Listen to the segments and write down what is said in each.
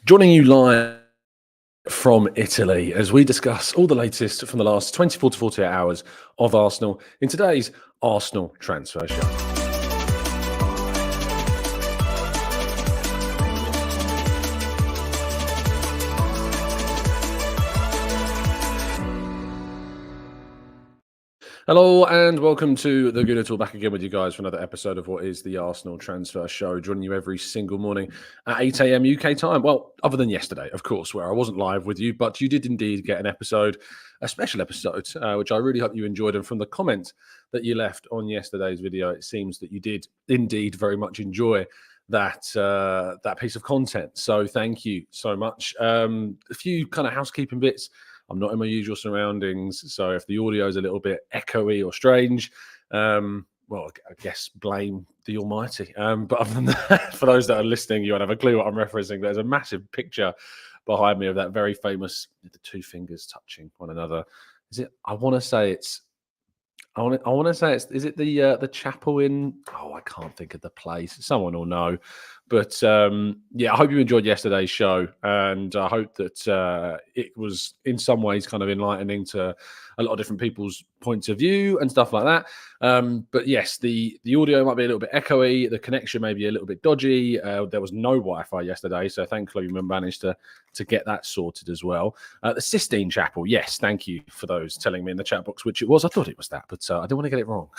Joining you live from Italy as we discuss all the latest from the last 24 to 48 hours of Arsenal in today's Arsenal Transfer Show. Hello and welcome to the Gooner Tool, back again with you guys for another episode of what is the Arsenal Transfer Show, joining you every single morning at 8 a.m. UK time. Well, other than yesterday, of course, where I wasn't live with you, but you did indeed get an episode, a special episode, which I really hope you enjoyed. And from the comment that you left on yesterday's video, it seems that you did indeed very much enjoy that piece of content. So thank you so much. A few kind of housekeeping bits. I'm not in my usual surroundings, so if the audio is a little bit echoey or strange, well, I guess blame the Almighty. But other than that, for those that are listening, you won't have a clue what I'm referencing. There's a massive picture behind me of that very famous, the two fingers touching one another. Is it? I want to say it's. Is it the chapel in? Oh, I can't think of the place. Someone will know. But yeah, I hope you enjoyed yesterday's show, and I hope that it was in some ways kind of enlightening to a lot of different people's points of view and stuff like that. But yes, the audio might be a little bit echoey. The connection may be a little bit dodgy. There was no Wi-Fi yesterday, so thankfully we managed to get that sorted as well. The Sistine Chapel, yes, thank you for those telling me in the chat box which it was. I thought it was that, but I didn't want to get it wrong.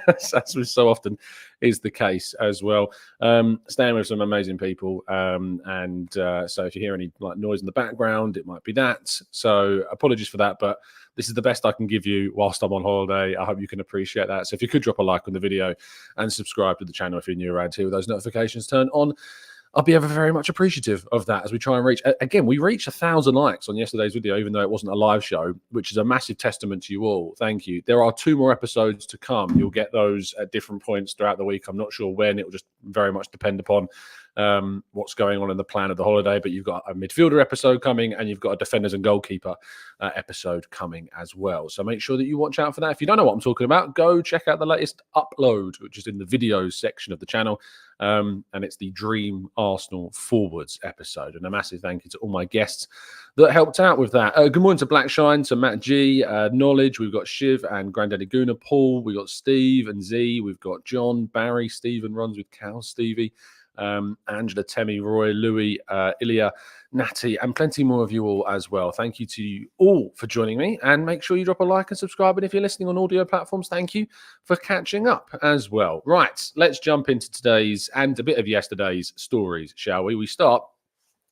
As so often is the case as well. Staying with some amazing people, so if you hear any like noise in the background, it might be that. So apologies for that, but this is the best I can give you whilst I'm on holiday. I hope you can appreciate that. So if you could drop a like on the video and subscribe to the channel if you're new around here with those notifications turned on, I'll be ever very much appreciative of that as we try and reach, again, we reached 1,000 likes on yesterday's video, even though it wasn't a live show, which is a massive testament to you all. Thank you. There are 2 more episodes to come. You'll get those at different points throughout the week. I'm not sure when. It will just very much depend upon what's going on in the plan of the holiday, but you've got a midfielder episode coming and you've got a defenders and goalkeeper episode coming as well. So make sure that you watch out for that. If you don't know what I'm talking about, go check out the latest upload, which is in the videos section of the channel. And it's the Dream Arsenal Forwards episode. And a massive thank you to all my guests that helped out with that. Good morning to Blackshine, to Matt G, Knowledge. We've got Shiv and Granddaddy Gooner, Paul. We've got Steve and Z. We've got John, Barry, Stephen runs with cows, Stevie. Angela, Temi, Roy, Louis, Ilya, Natty, and plenty more of you all as well. Thank you to you all for joining me, and make sure you drop a like and subscribe. And if you're listening on audio platforms, thank you for catching up as well. Right, let's jump into today's and a bit of yesterday's stories, shall we? We start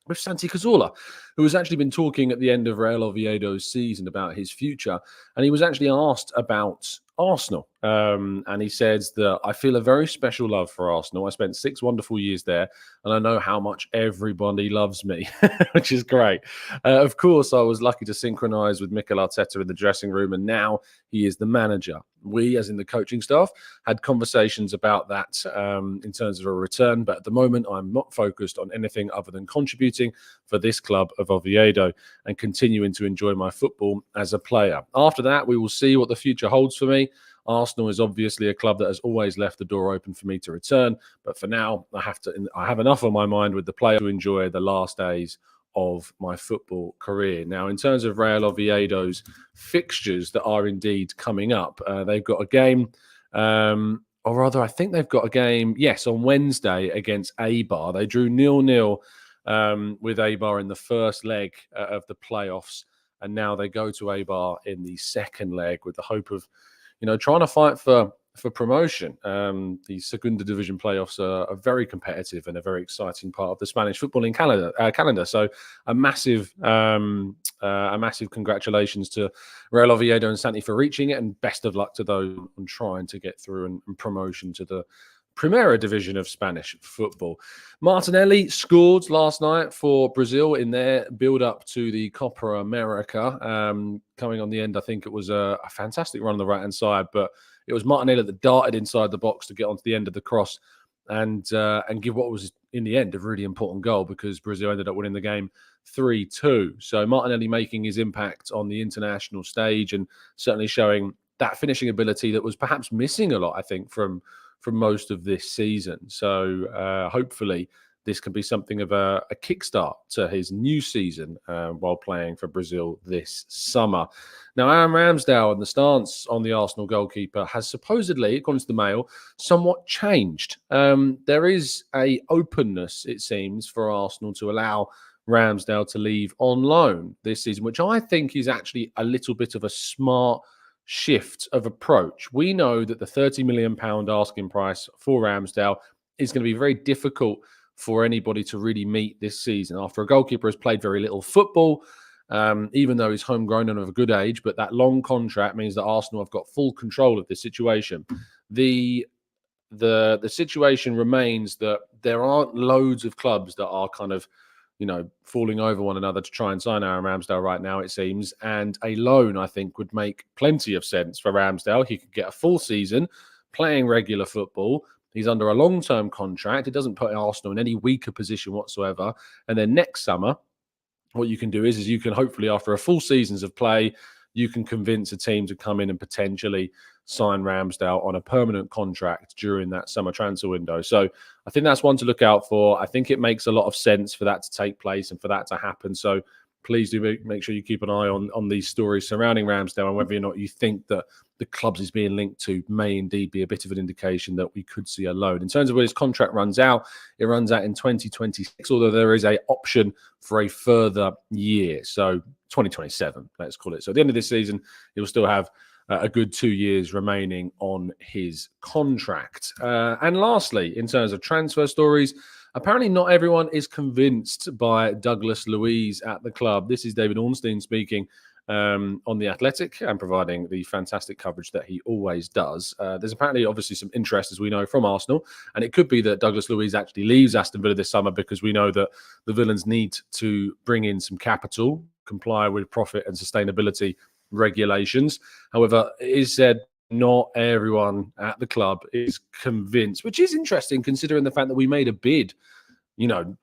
with Santi Cazorla, who has actually been talking at the end of Real Oviedo's season about his future, and he was actually asked about Arsenal, and he says that I feel a very special love for Arsenal. I spent 6 wonderful years there, and I know how much everybody loves me, which is great. Of course, I was lucky to synchronise with Mikel Arteta in the dressing room, and now he is the manager. We, as in the coaching staff, had conversations about that in terms of a return, but at the moment, I'm not focused on anything other than contributing for this club of Oviedo and continuing to enjoy my football as a player. After that, we will see what the future holds for me. Arsenal is obviously a club that has always left the door open for me to return, but for now, I have enough on my mind with the player to enjoy the last days of my football career. Now, in terms of Real Oviedo's fixtures that are indeed coming up, they've got a game, or rather, I think they've got a game, yes, on Wednesday against Eibar. They drew 0-0 with Eibar in the first leg of the playoffs, and now they go to Eibar in the second leg with the hope of, trying to fight for promotion. The Segunda Division playoffs are very competitive and a very exciting part of the Spanish footballing calendar. So a massive congratulations to Real Oviedo and Santi for reaching it, and best of luck to those on trying to get through and promotion to the Primera Division of Spanish football. Martinelli scored last night for Brazil in their build-up to the Copa America. Coming on the end, I think it was a fantastic run on the right-hand side, but it was Martinelli that darted inside the box to get onto the end of the cross and give what was, in the end, a really important goal, because Brazil ended up winning the game 3-2. So Martinelli making his impact on the international stage and certainly showing that finishing ability that was perhaps missing a lot, I think, from most of this season. So hopefully this can be something of a kickstart to his new season while playing for Brazil this summer. Now, Aaron Ramsdale and the stance on the Arsenal goalkeeper has supposedly, according to the Mail, somewhat changed. There is a openness, it seems, for Arsenal to allow Ramsdale to leave on loan this season, which I think is actually a little bit of a smart shift of approach. We know that the £30 million asking price for Ramsdale is going to be very difficult for anybody to really meet this season after a goalkeeper has played very little football, even though he's homegrown and of a good age. But that long contract means that Arsenal have got full control of this situation. The situation remains that there aren't loads of clubs that are kind of, falling over one another to try and sign Aaron Ramsdale right now, it seems. And a loan, I think, would make plenty of sense for Ramsdale. He could get a full season playing regular football. He's under a long-term contract. It doesn't put Arsenal in any weaker position whatsoever. And then next summer, what you can do is you can hopefully, after a full seasons of play, you can convince a team to come in and potentially sign Ramsdale on a permanent contract during that summer transfer window. So I think that's one to look out for. I think it makes a lot of sense for that to take place and for that to happen. So please do make sure you keep an eye on these stories surrounding Ramsdale, and whether or not you think that the clubs he's being linked to may indeed be a bit of an indication that we could see a loan. In terms of when his contract runs out, it runs out in 2026, although there is an option for a further year. So 2027, let's call it. So at the end of this season, he will still have a good 2 years remaining on his contract. And lastly, in terms of transfer stories, apparently not everyone is convinced by Douglas Luiz at the club. This is David Ornstein speaking on The Athletic and providing the fantastic coverage that he always does. There's apparently obviously some interest, as we know, from Arsenal, and it could be that Douglas Luiz actually leaves Aston Villa this summer, because we know that the Villains need to bring in some capital, comply with profit and sustainability regulations. However, it is said not everyone at the club is convinced, which is interesting considering the fact that we made a bid,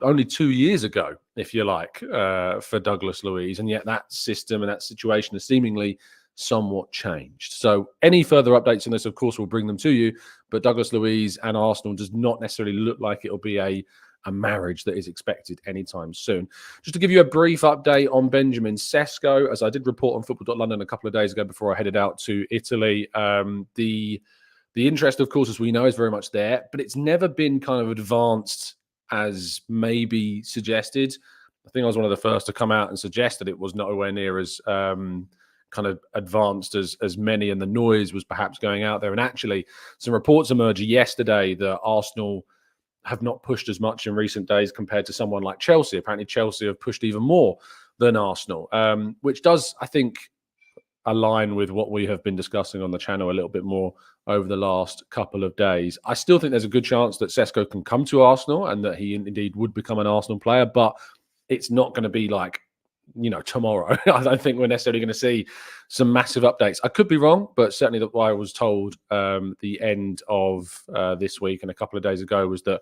only 2 years ago, if you like, for Douglas Luiz. And yet that system and that situation has seemingly somewhat changed. So any further updates on this, of course, we'll bring them to you. But Douglas Luiz and Arsenal does not necessarily look like it'll be a marriage that is expected anytime soon. Just to give you a brief update on Benjamin Sesko, as I did report on Football.London a couple of days ago before I headed out to Italy, the interest, of course, as we know, is very much there, but it's never been kind of advanced as maybe suggested. I think I was one of the first to come out and suggest that it was nowhere near as kind of advanced as many, and the noise was perhaps going out there. And actually, some reports emerged yesterday that Arsenal have not pushed as much in recent days compared to someone like Chelsea. Apparently, Chelsea have pushed even more than Arsenal, which does, I think, align with what we have been discussing on the channel a little bit more over the last couple of days. I still think there's a good chance that Sesko can come to Arsenal and that he indeed would become an Arsenal player, but it's not going to be like, tomorrow. I don't think we're necessarily going to see some massive updates. I could be wrong, but certainly what I was told the end of this week and a couple of days ago was that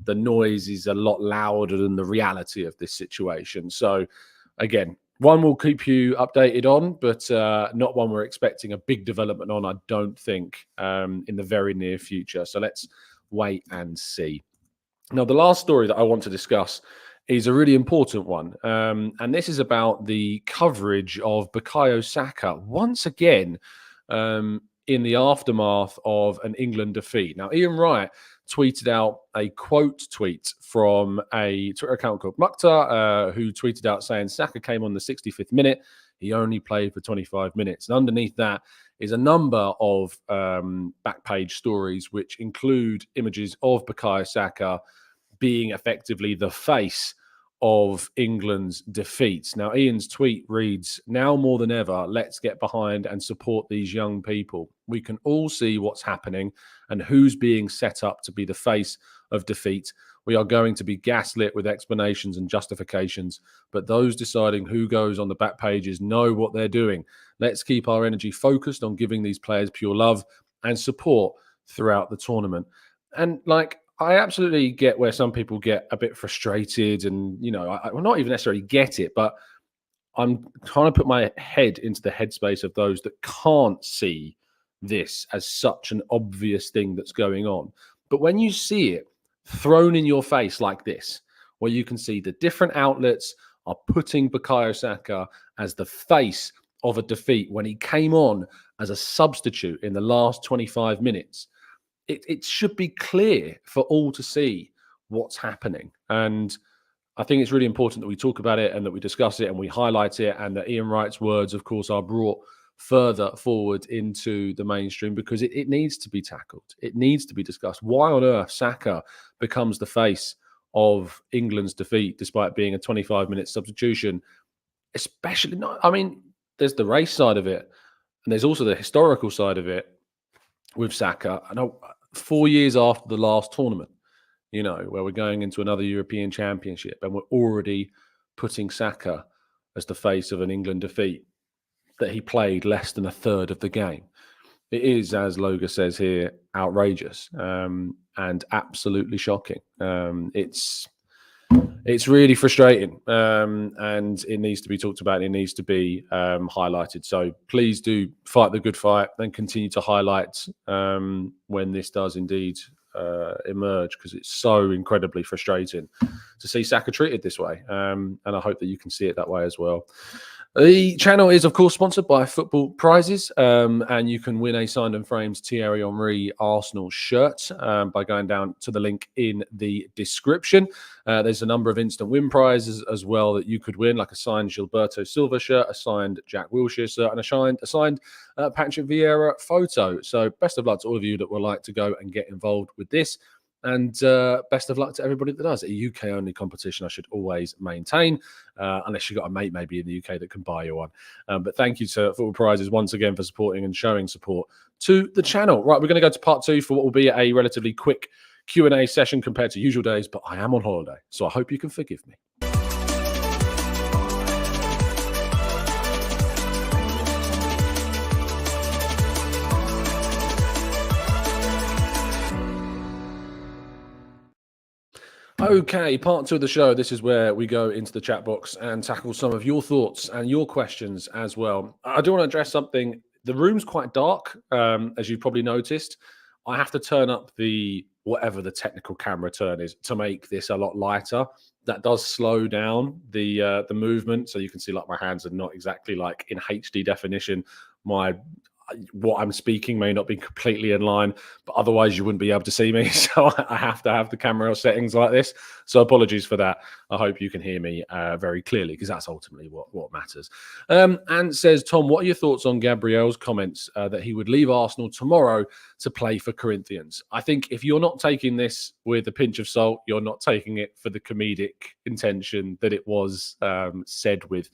the noise is a lot louder than the reality of this situation. So again, one we'll keep you updated on, but not one we're expecting a big development on, I don't think, in the very near future. So let's wait and see. Now, the last story that I want to discuss is a really important one. And this is about the coverage of Bukayo Saka once again in the aftermath of an England defeat. Now, Ian Wright tweeted out a quote tweet from a Twitter account called Mukta, who tweeted out saying Saka came on the 65th minute. He only played for 25 minutes. And underneath that is a number of back page stories, which include images of Bukayo Saka being effectively the face of England's defeats. Now, Ian's tweet reads, "Now more than ever, let's get behind and support these young people. We can all see what's happening and who's being set up to be the face of defeat. We are going to be gaslit with explanations and justifications, but those deciding who goes on the back pages know what they're doing. Let's keep our energy focused on giving these players pure love and support throughout the tournament." And I absolutely get where some people get a bit frustrated and, I will not even necessarily get it, but I'm trying to put my head into the headspace of those that can't see this as such an obvious thing that's going on. But when you see it thrown in your face like this, where you can see the different outlets are putting Bukayo Saka as the face of a defeat when he came on as a substitute in the last 25 minutes. It should be clear for all to see what's happening. And I think it's really important that we talk about it and that we discuss it and we highlight it, and that Ian Wright's words, of course, are brought further forward into the mainstream, because it needs to be tackled. It needs to be discussed. Why on earth Saka becomes the face of England's defeat despite being a 25-minute substitution, especially not. I mean, there's the race side of it, and there's also the historical side of it with Saka. I know 4 years after the last tournament, where we're going into another European Championship, and we're already putting Saka as the face of an England defeat, that he played less than a third of the game. It is, as Loga says here, outrageous and absolutely shocking. It's really frustrating, and it needs to be talked about. It needs to be highlighted. So please do fight the good fight and continue to highlight when this does indeed emerge, because it's so incredibly frustrating to see Saka treated this way. And I hope that you can see it that way as well. The channel is, of course, sponsored by Football Prizes, and you can win a signed and framed Thierry Henry Arsenal shirt by going down to the link in the description. There's a number of instant win prizes as well that you could win, like a signed Gilberto Silva shirt, a signed Jack Wilshere shirt, and a signed Patrick Vieira photo. So best of luck to all of you that would like to go and get involved with this. And best of luck to everybody that does. A UK-only competition, I should always maintain, unless you've got a mate maybe in the UK that can buy you one. But thank you to Football Prizes once again for supporting and showing support to the channel. Right, we're going to go to part 2 for what will be a relatively quick Q&A session compared to usual days, but I am on holiday, so I hope you can forgive me. Okay, part 2 of the show. This is where we go into the chat box and tackle some of your thoughts and your questions as well. I do want to address something. The room's quite dark, as you've probably noticed. I have to turn up whatever the technical camera turn is to make this a lot lighter. That does slow down the movement, so you can see like my hands are not exactly like in HD definition. What I'm speaking may not be completely in line, but otherwise you wouldn't be able to see me. So I have to have the camera settings like this. So apologies for that. I hope you can hear me very clearly, because that's ultimately what matters. And says, Tom, what are your thoughts on Gabriel's comments that he would leave Arsenal tomorrow to play for Corinthians? I think if you're not taking this with a pinch of salt, you're not taking it for the comedic intention that it was said with.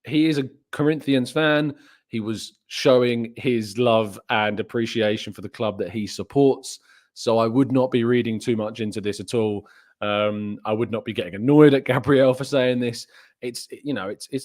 He is a Corinthians fan. He was showing his love and appreciation for the club that he supports. So I would not be reading too much into this at all. I would not be getting annoyed at Gabriel for saying this. It's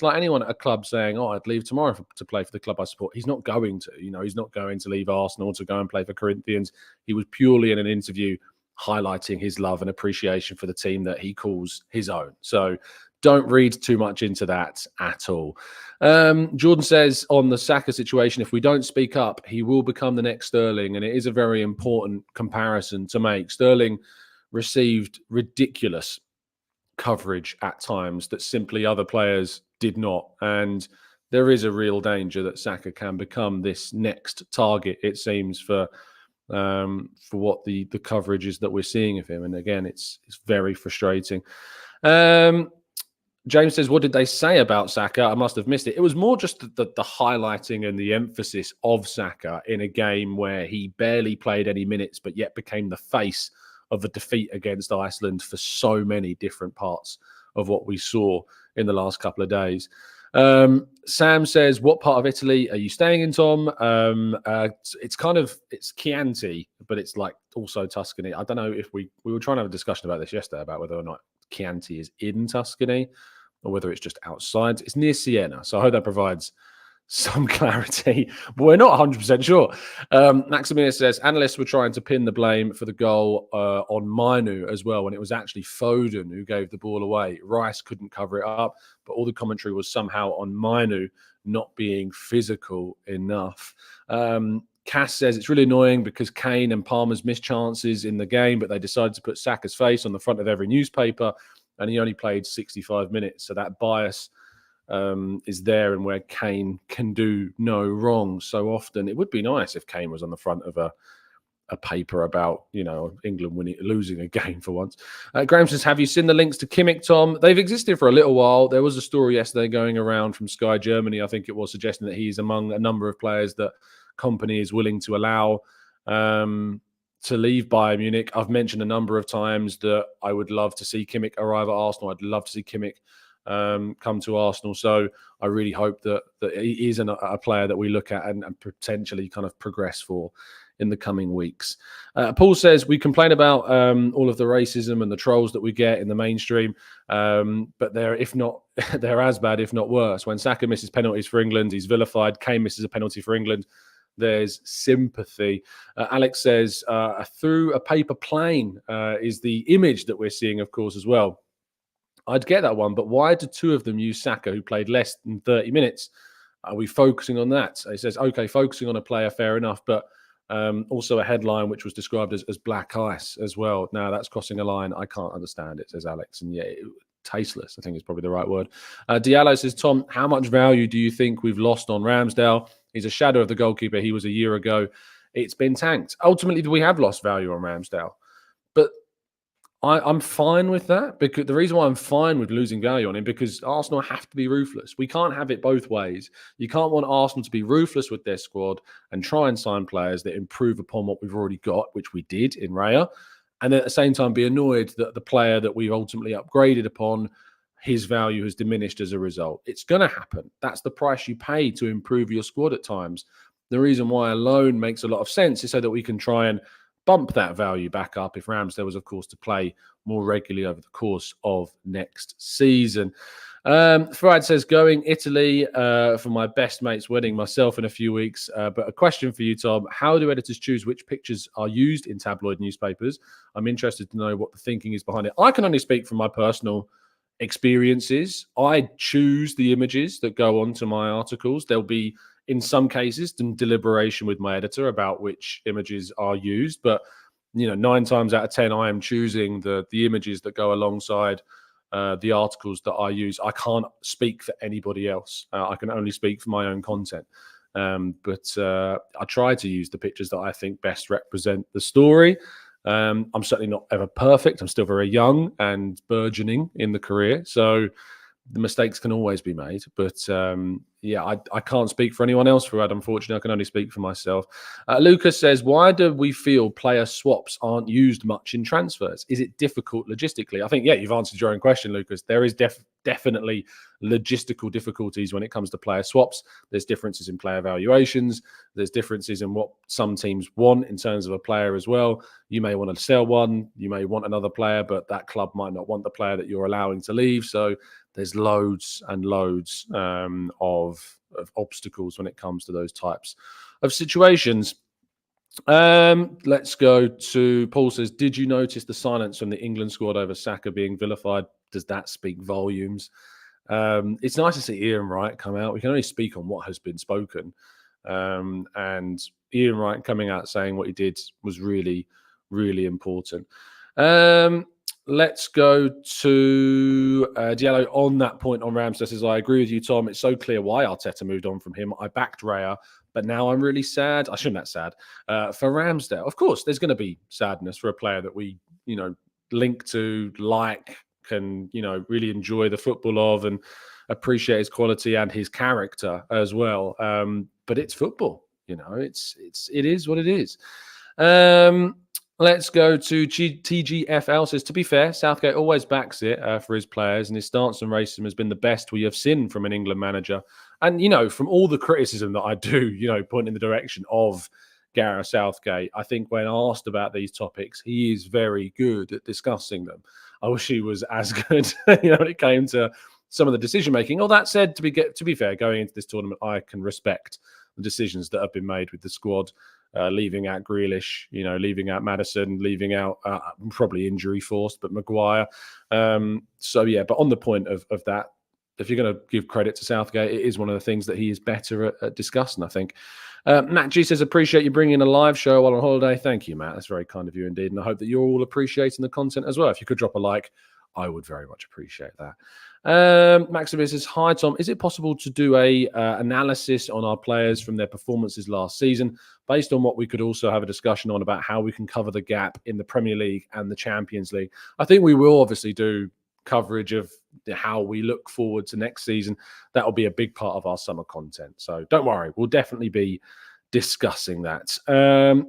like anyone at a club saying, "Oh, I'd leave tomorrow to play for the club I support." He's not going to. He's not going to leave Arsenal to go and play for Corinthians. He was purely in an interview highlighting his love and appreciation for the team that he calls his own. So don't read too much into that at all. Jordan says on the Saka situation, if we don't speak up, he will become the next Sterling. And it is a very important comparison to make. Sterling received ridiculous coverage at times that simply other players did not. And there is a real danger that Saka can become this next target, it seems, for what the coverage is that we're seeing of him. And again, it's very frustrating. James says, what did they say about Saka? I must have missed it. It was more just the highlighting and the emphasis of Saka in a game where he barely played any minutes, but yet became the face of a defeat against Iceland for so many different parts of what we saw in the last couple of days. Sam says, what part of Italy are you staying in, Tom? It's Chianti, but it's like also Tuscany. I don't know if we were trying to have a discussion about this yesterday about whether or not Chianti is in Tuscany or whether it's just outside. It's near Siena. So I hope that provides some clarity, but we're not 100% sure. Maximilian says, analysts were trying to pin the blame for the goal on Mainu as well, when it was actually Foden who gave the ball away. Rice couldn't cover it up, but all the commentary was somehow on Mainu not being physical enough. Cass says it's really annoying because Kane and Palmer's missed chances in the game, but they decided to put Saka's face on the front of every newspaper. and he only played 65 minutes. So that bias is there, and where Kane can do no wrong so often. It would be nice if Kane was on the front of a paper about, England losing a game for once. Graham says, have you seen the links to Kimmich, Tom? They've existed for a little while. There was a story yesterday going around from Sky Germany, I think it was, suggesting that he's among a number of players that company is willing to allow to leave Bayern Munich. I've mentioned a number of times that I would love to see Kimmich arrive at Arsenal. I'd love to see Kimmich come to Arsenal. So I really hope that he is a player that we look at and potentially kind of progress for in the coming weeks. Paul says, we complain about all of the racism and the trolls that we get in the mainstream, but they're as bad, if not worse. When Saka misses penalties for England, he's vilified. Kane misses a penalty for England, there's sympathy. Alex says, through a paper plane is the image that we're seeing, of course, as well. I'd get that one, but why did two of them use Saka, who played less than 30 minutes? Are we focusing on that? So he says, okay, focusing on a player, fair enough, but also a headline which was described as black ice as well. Now, that's crossing a line I can't understand, it says Alex. And yeah, tasteless, I think is probably the right word. Diallo says, Tom, how much value do you think we've lost on Ramsdale? He's a shadow of the goalkeeper he was a year ago. It's been tanked. Ultimately, we have lost value on Ramsdale. But I'm fine with that, because the reason why I'm fine with losing value on him, because Arsenal have to be ruthless. We can't have it both ways. You can't want Arsenal to be ruthless with their squad and try and sign players that improve upon what we've already got, which we did in Raya, and at the same time be annoyed that the player that we've ultimately upgraded upon, his value has diminished as a result. It's going to happen. That's the price you pay to improve your squad at times. The reason why a loan makes a lot of sense is so that we can try and bump that value back up if Ramsdale was, of course, to play more regularly over the course of next season. Fried says, going Italy for my best mate's wedding myself in a few weeks. But a question for you, Tom. How do editors choose which pictures are used in tabloid newspapers? I'm interested to know what the thinking is behind it. I can only speak from my personal experiences. I choose the images that go onto my articles. There'll be, in some cases, some deliberation with my editor about which images are used. But, 9 times out of 10, I am choosing the images that go alongside the articles that I use. I can't speak for anybody else. I can only speak for my own content. But I try to use the pictures that I think best represent the story. I'm certainly not ever perfect. I'm still very young and burgeoning in the career. So the mistakes can always be made. But I can't speak for anyone else, Fuad. Unfortunately, I can only speak for myself. Lucas says, why do we feel player swaps aren't used much in transfers? Is it difficult logistically? I think, you've answered your own question, Lucas. There is definitely logistical difficulties when it comes to player swaps. There's differences in player valuations. There's differences in what some teams want in terms of a player as well. You may want to sell one. You may want another player, but that club might not want the player that you're allowing to leave. So there's loads and loads of obstacles when it comes to those types of situations. Let's go to Paul says, did you notice the silence from the England squad over Saka being vilified? Does that speak volumes? It's nice to see Ian Wright come out. We can only speak on what has been spoken. And Ian Wright coming out saying what he did was really, really important. Let's go to Diallo on that point on Ramsdale. Says, I agree with you, Tom. It's so clear why Arteta moved on from him. I backed Raya, but now I'm really sad. I shouldn't that sad for Ramsdale. Of course, there's going to be sadness for a player that we, link to, can, really enjoy the football of and appreciate his quality and his character as well. But it's football, it is what it is. Let's go to TGFL. Says, to be fair, Southgate always backs it for his players, and his stance on racism has been the best we have seen from an England manager. And, from all the criticism that I do, point in the direction of Gareth Southgate, I think when asked about these topics, he is very good at discussing them. I wish he was as good, when it came to some of the decision-making. All that said, to be fair, going into this tournament, I can respect the decisions that have been made with the squad. Leaving out Grealish, leaving out Maddison, leaving out probably injury forced, but Maguire. But on the point of that, if you're going to give credit to Southgate, it is one of the things that he is better at discussing, I think. Matt G says, appreciate you bringing a live show while on holiday. Thank you, Matt. That's very kind of you indeed. And I hope that you're all appreciating the content as well. If you could drop a like I would very much appreciate that. Maximus says, hi, Tom. Is it possible to do a analysis on our players from their performances last season, based on what we could also have a discussion on about how we can cover the gap in the Premier League and the Champions League? I think we will obviously do coverage of how we look forward to next season. That will be a big part of our summer content. So don't worry, we'll definitely be discussing that.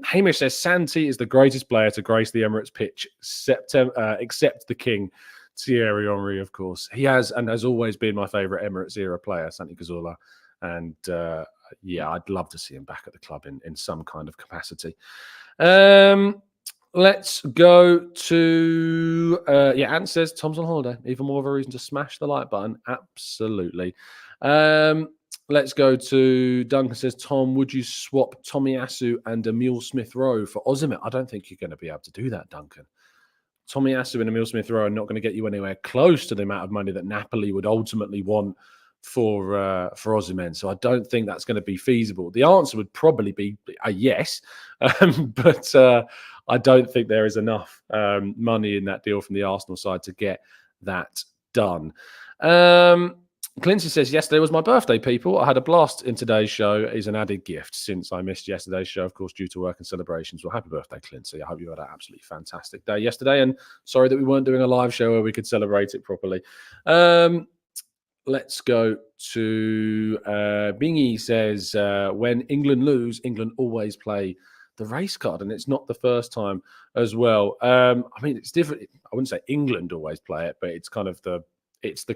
Hamish says, Santi is the greatest player to grace the Emirates pitch, except the king, Thierry Henry, of course. He has and has always been my favourite Emirates era player, Santi Cazorla. And yeah, I'd love to see him back at the club in some kind of capacity. Let's go to Ant says Tom's on holiday. Even more of a reason to smash the like button. Absolutely. Let's go to Duncan says, Tom, would you swap Tomiyasu and Emile Smith-Rowe for Osimhen? I don't think you're going to be able to do that, Duncan. Tomiyasu and Emile Smith-Rowe are not going to get you anywhere close to the amount of money that Napoli would ultimately want for Osimhen. So I don't think that's going to be feasible. The answer would probably be a yes, but I don't think there is enough money in that deal from the Arsenal side to get that done. Clincy says, yesterday was my birthday, people. I had a blast in today's show. Is an added gift since I missed yesterday's show, of course, due to work and celebrations. Well, happy birthday, Clincy. I hope you had an absolutely fantastic day yesterday. And sorry that we weren't doing a live show where we could celebrate it properly. Let's go to Bingy says, when England lose, England always play the race card, and it's not the first time as well. I mean, it's different. I wouldn't say England always play it, but it's kind of the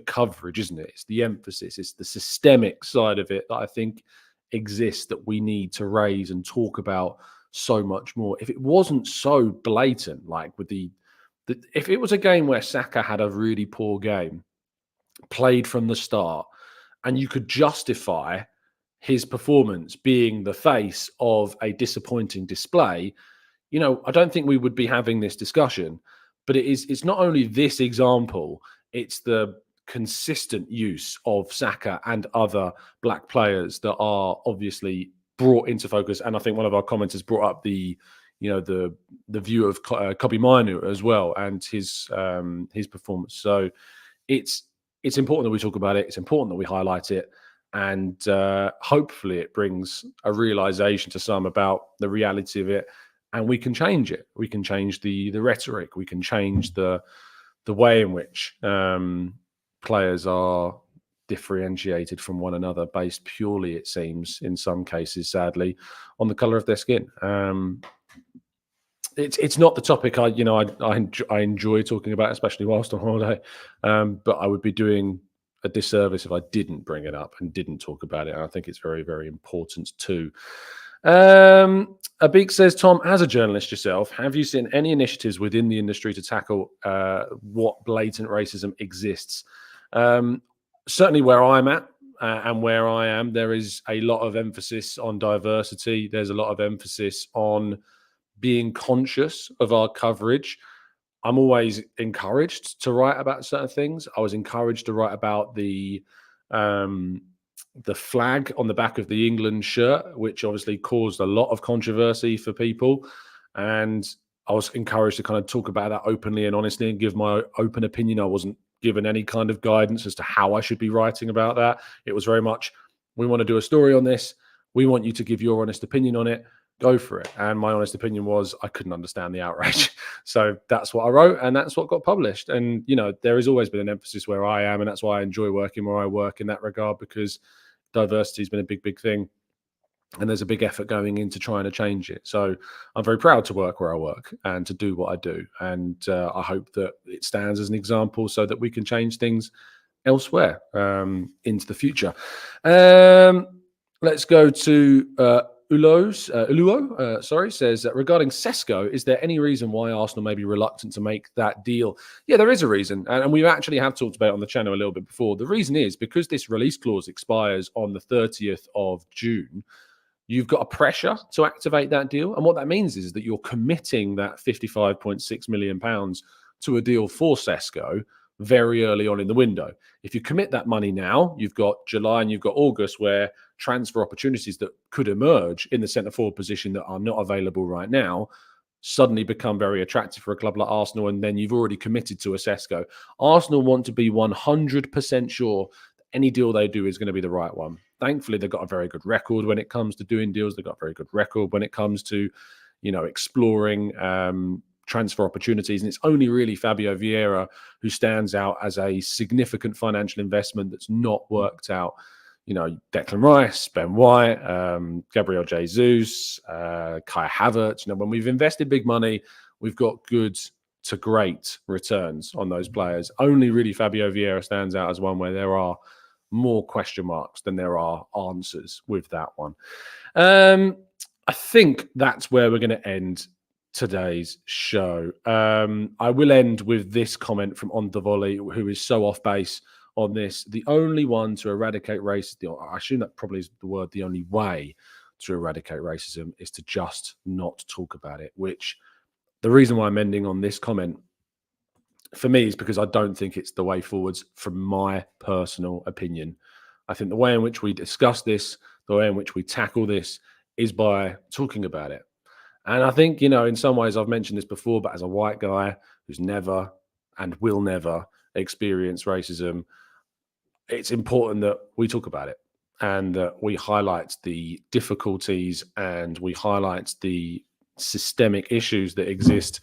coverage, isn't it? It's the emphasis, it's the systemic side of it that I think exists that we need to raise and talk about so much more. If it wasn't so blatant, like with if it was a game where Saka had a really poor game, played from the start, and you could justify his performance being the face of a disappointing display, you know, I don't think we would be having this discussion. But it's not only this example, it's the consistent use of Saka and other black players that are obviously brought into focus. And I think one of our commenters brought up the view of Kobbie Mainoo as well and his performance. So it's important that we talk about it. It's important that we highlight it. And hopefully it brings a realization to some about the reality of it. And we can change it. We can change the rhetoric. We can change the way in which players are differentiated from one another based purely, it seems, in some cases, sadly, on the colour of their skin. It's not the topic I enjoy talking about, especially whilst on holiday. But I would be doing a disservice if I didn't bring it up and didn't talk about it. And I think it's very, very important too. Abik says, Tom, as a journalist yourself, have you seen any initiatives within the industry to tackle what blatant racism exists? Certainly where I'm at and where I am, there is a lot of emphasis on diversity. There's a lot of emphasis on being conscious of our coverage. I'm always encouraged to write about certain things. I was encouraged to write about the flag on the back of the England shirt, which obviously caused a lot of controversy for people. And I was encouraged to kind of talk about that openly and honestly and give my open opinion. I wasn't given any kind of guidance as to how I should be writing about that. It was very much, we want to do a story on this. We want you to give your honest opinion on it. Go for it. And my honest opinion was I couldn't understand the outrage. So that's what I wrote and that's what got published. And, you know, there has always been an emphasis where I am. And that's why I enjoy working where I work in that regard, because diversity has been a big, big thing. And there's a big effort going into trying to change it. So I'm very proud to work where I work and to do what I do. And I hope that it stands as an example so that we can change things elsewhere into the future. Let's go to Uluo says, regarding Sesko, is there any reason why Arsenal may be reluctant to make that deal? Yeah, there is a reason. And we actually have talked about it on the channel a little bit before. The reason is because this release clause expires on the 30th of June, you've got a pressure to activate that deal. And what that means is that you're committing that £55.6 million to a deal for Sesko very early on in the window. If you commit that money now, you've got July and you've got August where transfer opportunities that could emerge in the centre forward position that are not available right now suddenly become very attractive for a club like Arsenal, and then you've already committed to a Sesko. Arsenal want to be 100% sure that any deal they do is going to be the right one. Thankfully, they've got a very good record when it comes to doing deals. They've got a very good record when it comes to, exploring transfer opportunities. And it's only really Fabio Vieira who stands out as a significant financial investment that's not worked out. Declan Rice, Ben White, Gabriel Jesus, Kai Havertz. When we've invested big money, we've got good to great returns on those players. Only really Fabio Vieira stands out as one where there are more question marks than there are answers with that one. I think that's where we're going to end today's show. I will end with this comment from On the Volley, who is so off base on this. The only one to eradicate racism, I assume that probably is the word, the only way to eradicate racism is to just not talk about it, which the reason why I'm ending on this comment for me is because I don't think it's the way forwards from my personal opinion. I think the way in which we discuss this, the way in which we tackle this is by talking about it. And I think, in some ways I've mentioned this before, but as a white guy who's never and will never experience racism, it's important that we talk about it and that we highlight the difficulties and we highlight the systemic issues that exist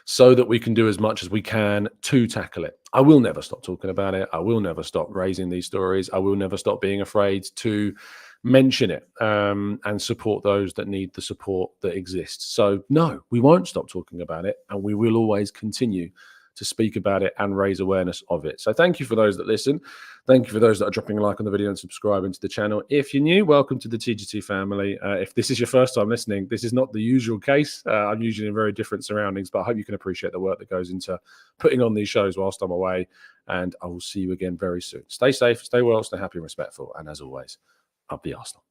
so that we can do as much as we can to tackle it. I will never stop talking about it. I will never stop raising these stories. I will never stop being afraid to mention it and support those that need the support that exists. So no, we won't stop talking about it, and we will always continue to speak about it and raise awareness of it. So thank you for those that listen. Thank you for those that are dropping a like on the video and subscribing to the channel. If you're new, welcome to the TGT family. If this is your first time listening, this is not the usual case. I'm usually in very different surroundings, but I hope you can appreciate the work that goes into putting on these shows whilst I'm away. And I will see you again very soon. Stay safe, stay well, stay happy and respectful. And as always, up the Arsenal.